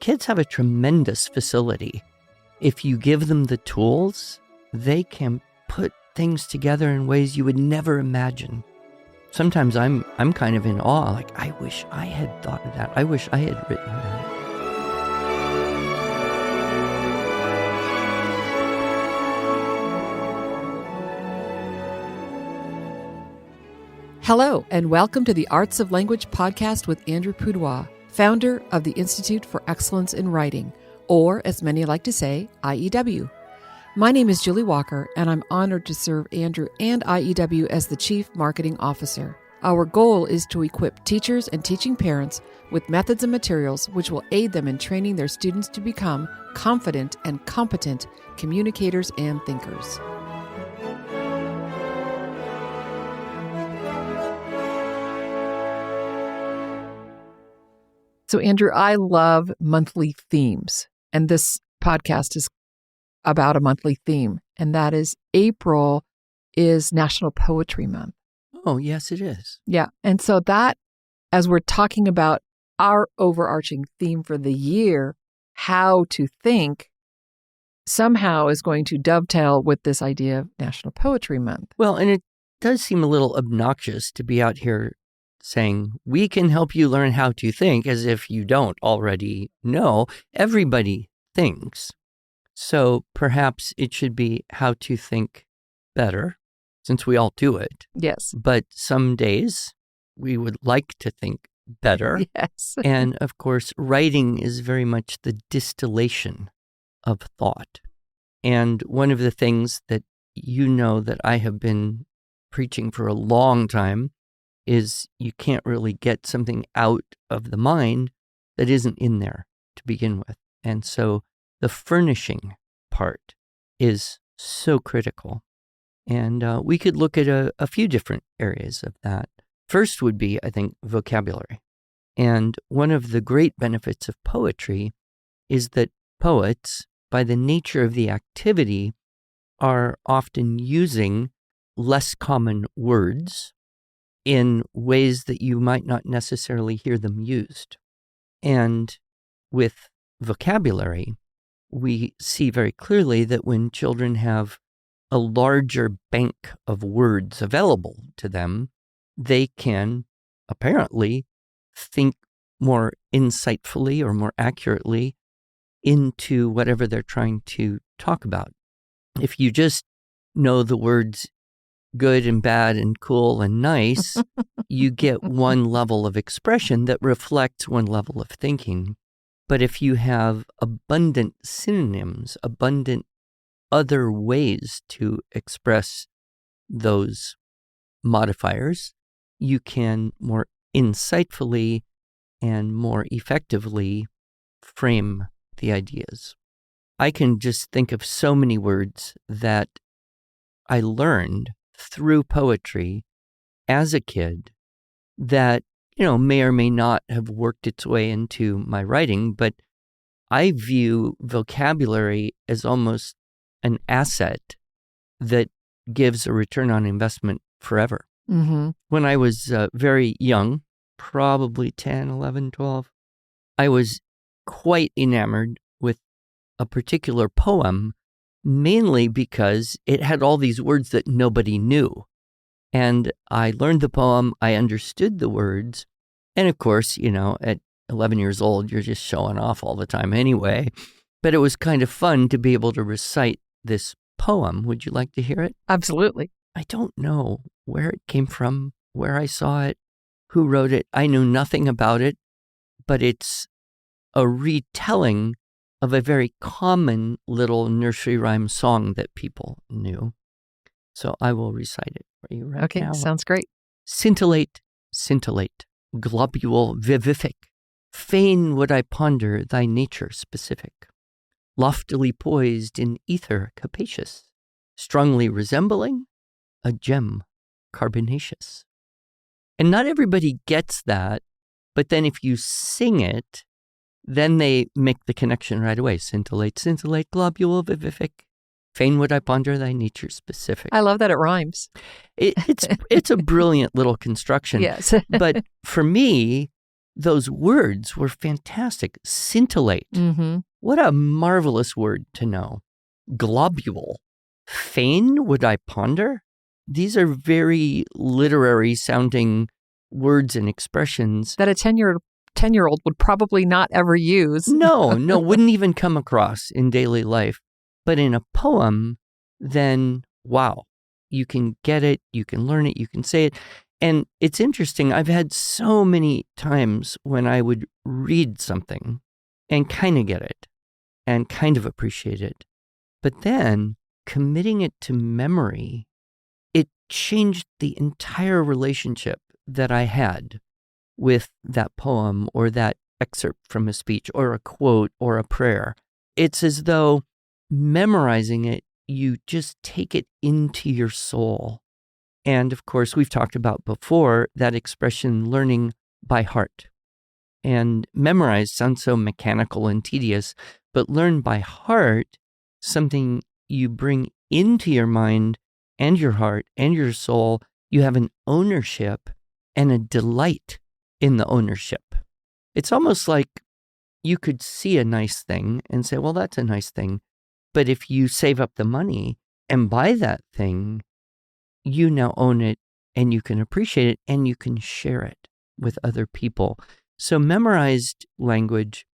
kids have a tremendous facility. If you give them the tools, they can put things together in ways you would never imagine. Sometimes I'm kind of in awe, like, I wish I had thought of that. I wish I had written that. Hello, and welcome to the Arts of Language podcast with Andrew Pudewa, founder of the Institute for Excellence in Writing, or as many like to say, IEW. My name is Julie Walker, and I'm honored to serve Andrew and IEW as the Chief Marketing Officer. Our goal is to equip teachers and teaching parents with methods and materials which will aid them in training their students to become confident and competent communicators and thinkers. So, Andrew, I love monthly themes, and this podcast is about a monthly theme, and that is April is National Poetry Month. Oh, yes, it is. Yeah, and so that, as we're talking about our overarching theme for the year, how to think, somehow is going to dovetail with this idea of National Poetry Month. Well, and it does seem a little obnoxious to be out here saying, we can help you learn how to think, as if you don't already know. Everybody thinks. So perhaps it should be how to think better, since we all do it. Yes. But some days we would like to think better. Yes. And of course, writing is very much the distillation of thought. And one of the things that you know that I have been preaching for a long time is you can't really get something out of the mind that isn't in there to begin with. And so the furnishing part is so critical. And we could look at a few different areas of that. First would be, I think, vocabulary. And one of the great benefits of poetry is that poets, by the nature of the activity, are often using less common words in ways that you might not necessarily hear them used. And with vocabulary, we see very clearly that when children have a larger bank of words available to them, they can apparently think more insightfully or more accurately into whatever they're trying to talk about. If you just know the words good and bad and cool and nice, you get one level of expression that reflects one level of thinking. But if you have abundant synonyms, abundant other ways to express those modifiers, you can more insightfully and more effectively frame the ideas. I can just think of so many words that I learned through poetry as a kid that, may or may not have worked its way into my writing, but I view vocabulary as almost an asset that gives a return on investment forever. Mm-hmm. When I was very young, probably 10, 11, 12, I was quite enamored with a particular poem, mainly because it had all these words that nobody knew. And I learned the poem, I understood the words, and of course, at 11 years old, you're just showing off all the time anyway. But it was kind of fun to be able to recite this poem. Would you like to hear it? Absolutely. I don't know where it came from, where I saw it, who wrote it. I knew nothing about it, but it's a retelling of a very common little nursery rhyme song that people knew. So I will recite it for you right now. Okay, sounds great. Scintillate, scintillate, globule vivific, fain would I ponder thy nature specific. Loftily poised in ether capacious, strongly resembling a gem carbonaceous. And not everybody gets that, but then if you sing it, then they make the connection right away. Scintillate, scintillate, globule vivific, fain would I ponder thy nature specific. I love that it rhymes. It's a brilliant little construction. Yes. But for me, those words were fantastic. Scintillate. Mm-hmm. What a marvelous word to know. Globule. Fain would I ponder? These are very literary sounding words and expressions. That a 10-year-old would probably not ever use. No, wouldn't even come across in daily life. But in a poem, then, wow, you can get it, you can learn it, you can say it. And it's interesting, I've had so many times when I would read something and kind of get it and kind of appreciate it. But then committing it to memory, it changed the entire relationship that I had with that poem or that excerpt from a speech or a quote or a prayer. It's as though memorizing it, you just take it into your soul. And of course, we've talked about before that expression, learning by heart. And memorize sounds so mechanical and tedious, but learn by heart, something you bring into your mind and your heart and your soul. You have an ownership and a delight in the ownership. It's almost like you could see a nice thing and say, well, that's a nice thing. But if you save up the money and buy that thing, you now own it and you can appreciate it and you can share it with other people. So memorized language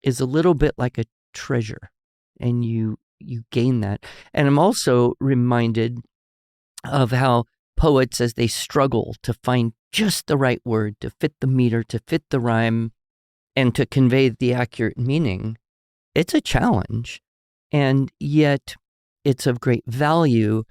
is a little bit like a treasure, and you gain that. And I'm also reminded of how poets, as they struggle to find just the right word, to fit the meter, to fit the rhyme, and to convey the accurate meaning, it's a challenge. And yet it's of great value.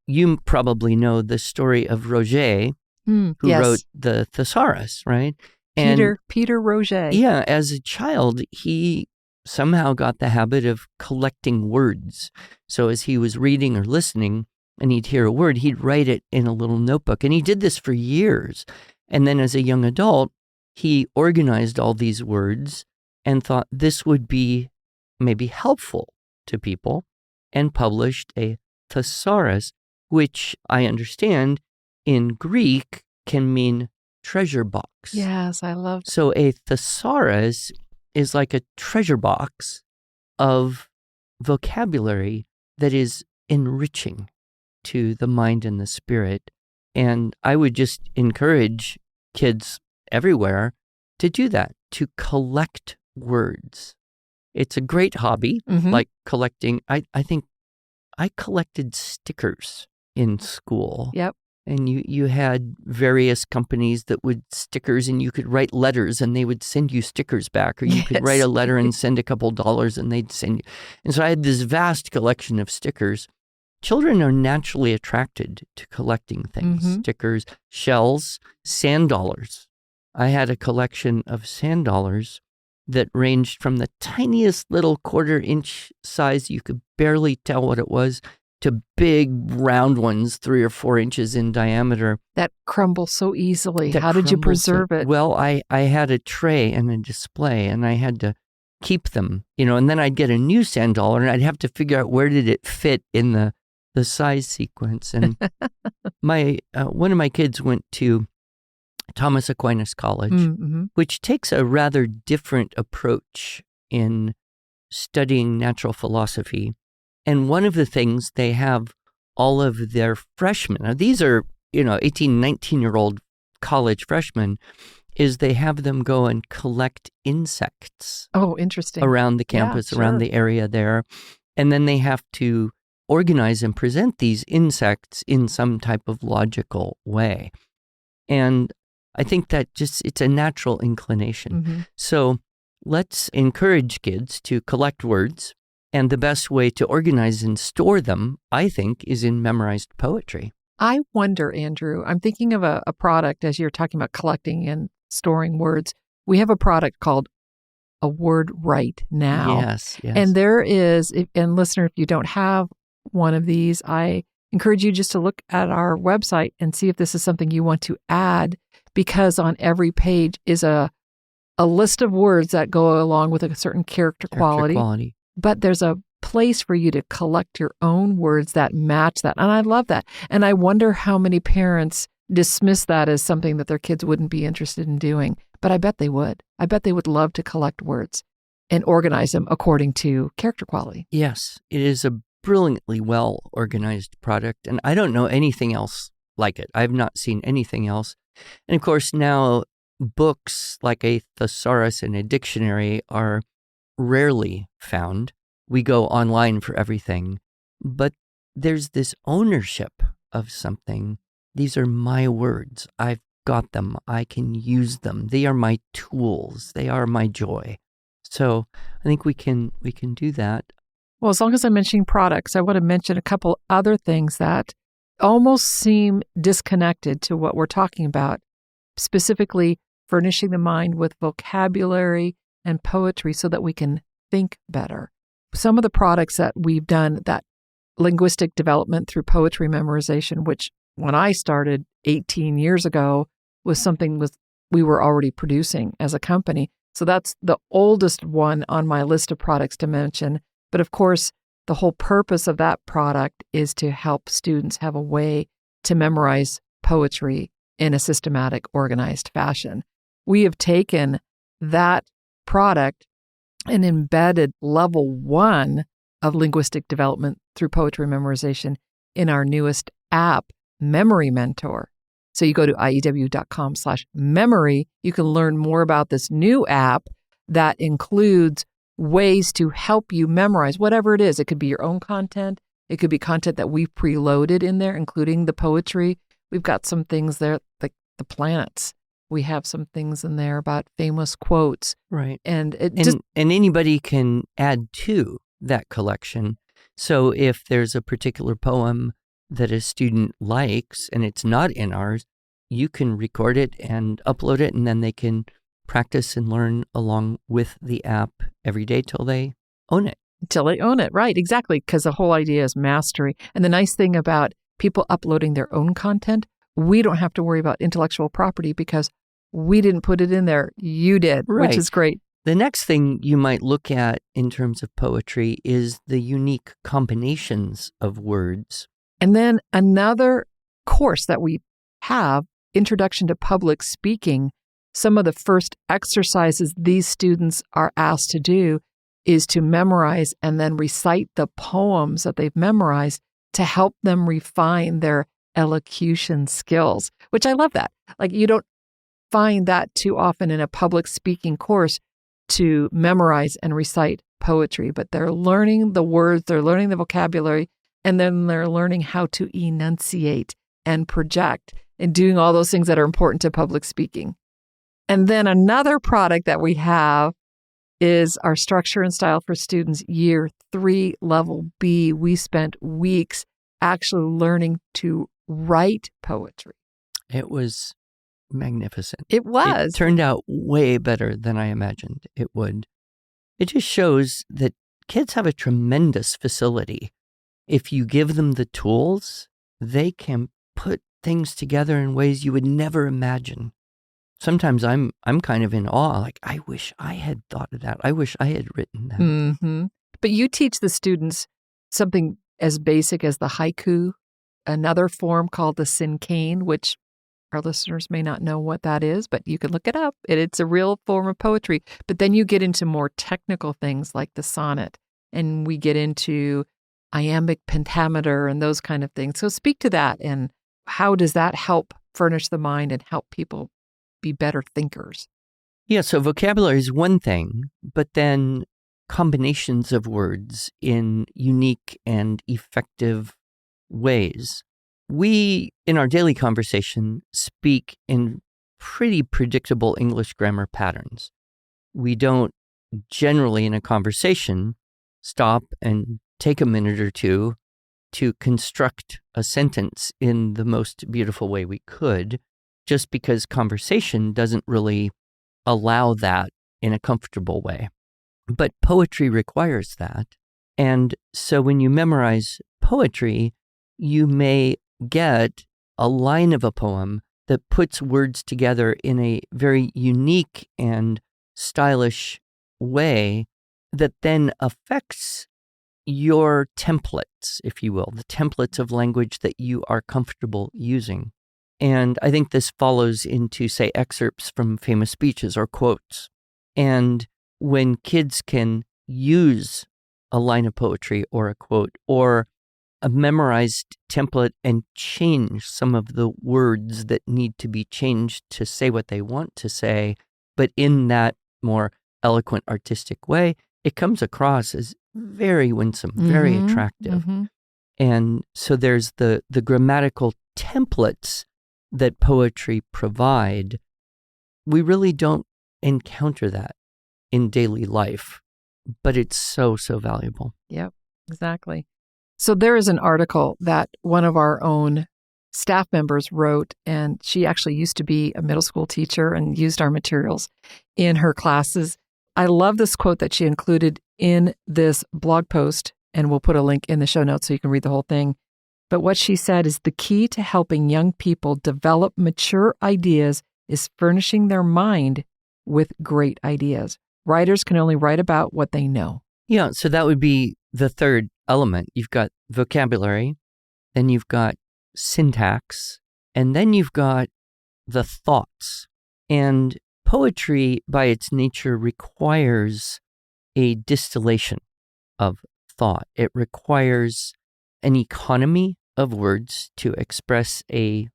You probably know the story of Roget, who wrote the Thesaurus, right? Peter Roget. Yeah, as a child, he somehow got the habit of collecting words. So as he was reading or listening and he'd hear a word, he'd write it in a little notebook. And he did this for years. And then as a young adult, he organized all these words and thought this would be maybe helpful to people, and published a thesaurus, which I understand in Greek can mean treasure box. Yes, I love that. So a thesaurus is like a treasure box of vocabulary that is enriching to the mind and the spirit. And I would just encourage kids everywhere to do that, to collect words. It's a great hobby, like collecting. I think I collected stickers in school. Yep. And you had various companies that would stickers, and you could write letters and they would send you stickers back, or you could write a letter and send a couple dollars and they'd send you. And so I had this vast collection of stickers. Children are naturally attracted to collecting things, stickers, shells, sand dollars. I had a collection of sand dollars that ranged from the tiniest little 1/4-inch size, you could barely tell what it was, to big round ones, 3 or 4 inches in diameter. That crumbles so easily. How did you preserve it? Well, I had a tray and a display, and I had to keep them, and then I'd get a new sand dollar and I'd have to figure out where did it fit in the size sequence. And one of my kids went to Thomas Aquinas College, which takes a rather different approach in studying natural philosophy. And one of the things they have all of their freshmen, now these are, 18, 19-year-old college freshmen, is they have them go and collect insects. Oh, interesting. Around the campus, around the area there. And then they have to organize and present these insects in some type of logical way. And I think that it's a natural inclination. So let's encourage kids to collect words. And the best way to organize and store them, I think, is in memorized poetry. I wonder, Andrew, I'm thinking of a product, as you're talking about collecting and storing words. We have a product called A Word Right Now. Yes. And there is, and listener, if you don't have one of these, I encourage you just to look at our website and see if this is something you want to add, because on every page is a list of words that go along with a certain character quality. But there's a place for you to collect your own words that match that. And I love that. And I wonder how many parents dismiss that as something that their kids wouldn't be interested in doing. but I bet they would. I bet they would love to collect words and organize them according to character quality. Yes, it is a brilliantly well organized product, and I don't know anything else like it. I've not seen anything else. And of course, now books like a thesaurus and a dictionary are rarely found. We go online for everything, but there's this ownership of something. These are my words. I've got them. I can use them. They are my tools. They are my joy. So I think we can do that. Well, as long as I'm mentioning products, I want to mention a couple other things that almost seem disconnected to what we're talking about, specifically furnishing the mind with vocabulary and poetry so that we can think better. Some of the products that we've done, that linguistic development through poetry memorization, which when I started 18 years ago was something we were already producing as a company. So that's the oldest one on my list of products to mention. But of course, the whole purpose of that product is to help students have a way to memorize poetry in a systematic, organized fashion. We have taken that product and embedded level 1 of linguistic development through poetry memorization in our newest app, Memory Mentor. So you go to iew.com/memory. You can learn more about this new app that includes ways to help you memorize whatever it is. It could be your own content. It could be content that we've preloaded in there, including the poetry. We've got some things there, like the planets. We have some things in there about famous quotes. Right. And anybody can add to that collection. So if there's a particular poem that a student likes and it's not in ours, you can record it and upload it, and then they can practice and learn along with the app every day till they own it. Till they own it, right, exactly, because the whole idea is mastery. And the nice thing about people uploading their own content, we don't have to worry about intellectual property because we didn't put it in there. You did, right. Which is great. The next thing you might look at in terms of poetry is the unique combinations of words. And then another course that we have, Introduction to Public Speaking, some of the first exercises these students are asked to do is to memorize and then recite the poems that they've memorized to help them refine their elocution skills, which I love that. Like, you don't find that too often in a public speaking course to memorize and recite poetry, but they're learning the words, they're learning the vocabulary, and then they're learning how to enunciate and project and doing all those things that are important to public speaking. And then another product that we have is our Structure and Style for Students Year 3 Level B. We spent weeks actually learning to write poetry. It was magnificent. It was. It turned out way better than I imagined it would. It just shows that kids have a tremendous facility. If you give them the tools, they can put things together in ways you would never imagine. Sometimes I'm kind of in awe, like, I wish I had thought of that. I wish I had written that. Mm-hmm. But you teach the students something as basic as the haiku, another form called the cinquain, which our listeners may not know what that is, but you can look it up. It's a real form of poetry. But then you get into more technical things like the sonnet, and we get into iambic pentameter and those kind of things. So speak to that, and how does that help furnish the mind and help people be better thinkers? Yeah, so vocabulary is one thing, but then combinations of words in unique and effective ways. We, in our daily conversation, speak in pretty predictable English grammar patterns. We don't generally, in a conversation, stop and take a minute or two to construct a sentence in the most beautiful way we could, just because conversation doesn't really allow that in a comfortable way. But poetry requires that. And so when you memorize poetry, you may get a line of a poem that puts words together in a very unique and stylish way that then affects your templates, if you will, the templates of language that you are comfortable using. And I think this follows into, say, excerpts from famous speeches or quotes. And when kids can use a line of poetry or a quote or a memorized template and change some of the words that need to be changed to say what they want to say, but in that more eloquent, artistic way, it comes across as very winsome, very attractive. And so there's the grammatical templates that poetry provide. We really don't encounter that in daily life, but it's so, so valuable. Yep, exactly. So there is an article that one of our own staff members wrote, and she actually used to be a middle school teacher and used our materials in her classes. I love this quote that she included in this blog post, and we'll put a link in the show notes so you can read the whole thing. But what she said is the key to helping young people develop mature ideas is furnishing their mind with great ideas. Writers can only write about what they know. Yeah, so that would be the third element. You've got vocabulary, then you've got syntax, and then you've got the thoughts. And poetry, by its nature, requires a distillation of thought. It requires an economy of words to express a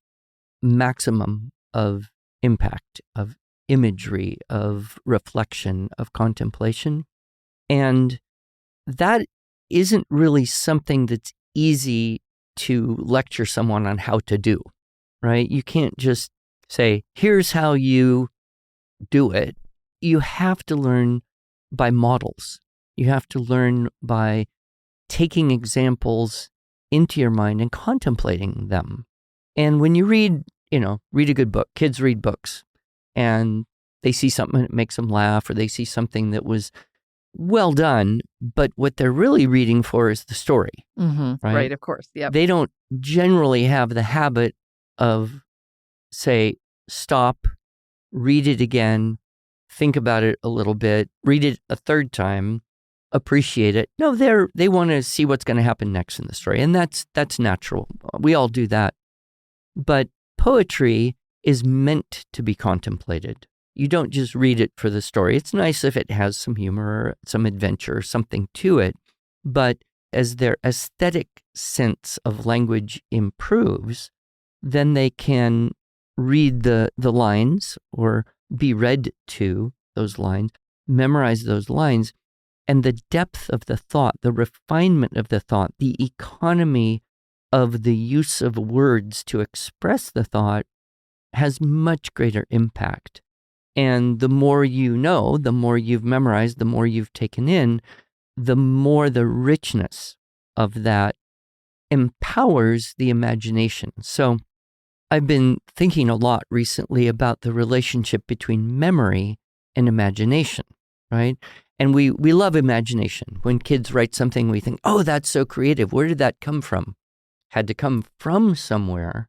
maximum of impact, of imagery, of reflection, of contemplation. And that isn't really something that's easy to lecture someone on how to do, right? You can't just say, here's how you do it. You have to learn by models. You have to learn by taking examples into your mind and contemplating them. And when you read a good book, kids read books, and they see something that makes them laugh, or they see something that was well done, but what they're really reading for is the story, right? Of course, yeah. They don't generally have the habit of, say, stop, read it again, think about it a little bit, read it a third time, appreciate it. No, they want to see what's going to happen next in the story, and that's natural. We all do that. But poetry is meant to be contemplated. You don't just read it for the story. It's nice if it has some humor or some adventure or something to it, but as their aesthetic sense of language improves, then they can read the lines or be read to those lines, memorize those lines, and the depth of the thought, the refinement of the thought, the economy of the use of words to express the thought has much greater impact. And the more you know, the more you've memorized, the more you've taken in, the more the richness of that empowers the imagination. So I've been thinking a lot recently about the relationship between memory and imagination, right? And we love imagination. When kids write something, we think, oh, that's so creative. Where did that come from? Had to come from somewhere.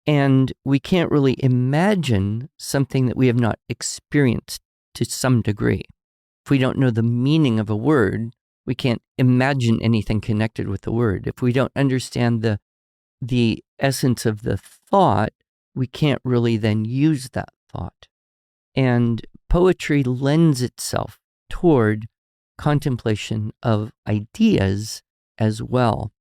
And we can't really imagine something that we have not experienced to some degree. If we don't know the meaning of a word, we can't imagine anything connected with the word. If we don't understand the essence of the thought, we can't really then use that thought. And poetry lends itself toward contemplation of ideas as well.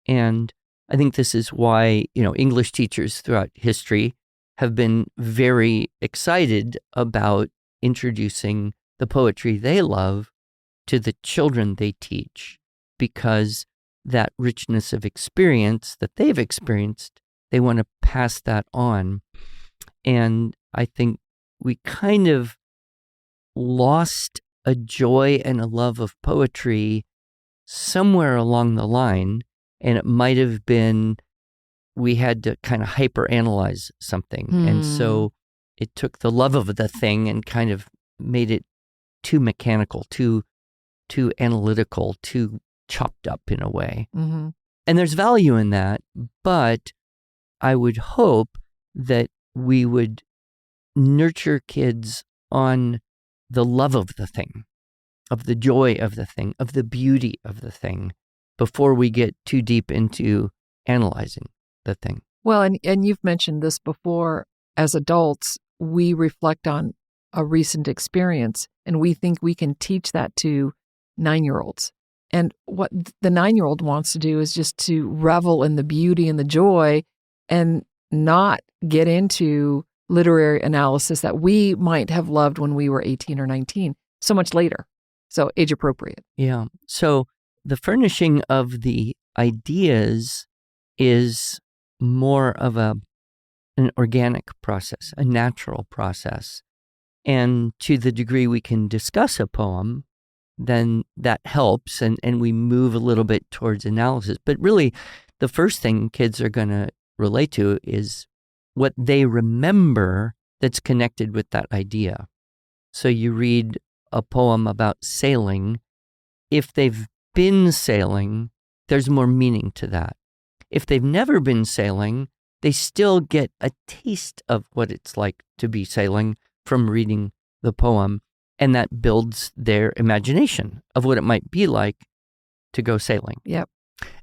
And I think this is why, English teachers throughout history have been very excited about introducing the poetry they love to the children they teach, because that richness of experience that they've experienced, they want to pass that on. And I think we kind of lost a joy and a love of poetry somewhere along the line. And it might have been we had to kind of hyper-analyze something. And so it took the love of the thing and kind of made it too mechanical, too analytical, too chopped up in a way. And there's value in that, but I would hope that we would nurture kids on the love of the thing, of the joy of the thing, of the beauty of the thing, before we get too deep into analyzing the thing. Well, and you've mentioned this before. As adults, we reflect on a recent experience, and we think we can teach that to 9-year-olds. And what the 9-year-old wants to do is just to revel in the beauty and the joy and not get into literary analysis that we might have loved when we were 18 or 19, so much later. So age appropriate. Yeah. So the furnishing of the ideas is more of an organic process, a natural process. And to the degree we can discuss a poem, then that helps and we move a little bit towards analysis. But really, the first thing kids are going to relate to is what they remember that's connected with that idea. So you read a poem about sailing. If they've been sailing, there's more meaning to that. If they've never been sailing, they still get a taste of what it's like to be sailing from reading the poem, and that builds their imagination of what it might be like to go sailing. Yep.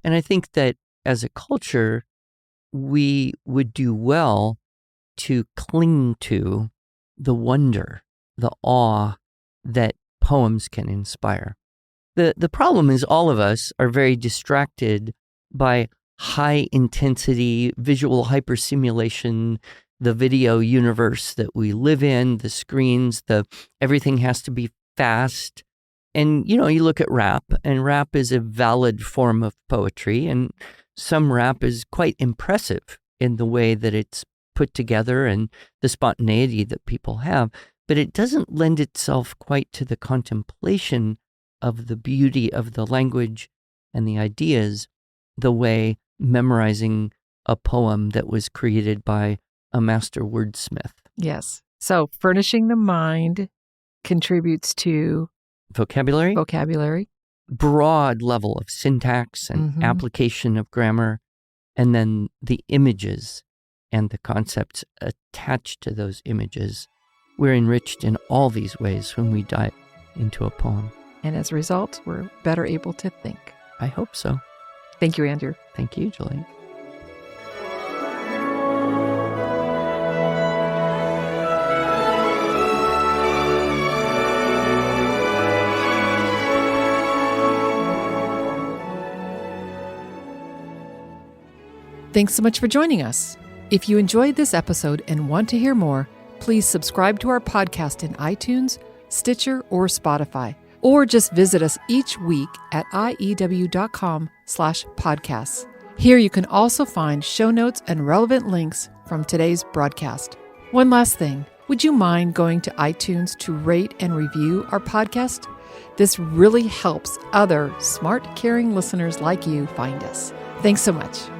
And I think that as a culture, we would do well to cling to the wonder, the awe that poems can inspire. The problem is all of us are very distracted by high intensity visual hyperstimulation, the video universe that we live in, the screens, everything has to be fast. And, you look at rap, and rap is a valid form of poetry, and some rap is quite impressive in the way that it's put together and the spontaneity that people have, but it doesn't lend itself quite to the contemplation of the beauty of the language and the ideas the way memorizing a poem that was created by a master wordsmith. Yes. So furnishing the mind contributes to vocabulary, broad level of syntax and application of grammar, and then the images and the concepts attached to those images. We're enriched in all these ways when we dive into a poem. And as a result, we're better able to think. I hope so. Thank you, Andrew. Thank you, Julie. Thanks so much for joining us. If you enjoyed this episode and want to hear more, please subscribe to our podcast in iTunes, Stitcher, or Spotify, or just visit us each week at iew.com/podcasts. Here you can also find show notes and relevant links from today's broadcast. One last thing, would you mind going to iTunes to rate and review our podcast? This really helps other smart, caring listeners like you find us. Thanks so much.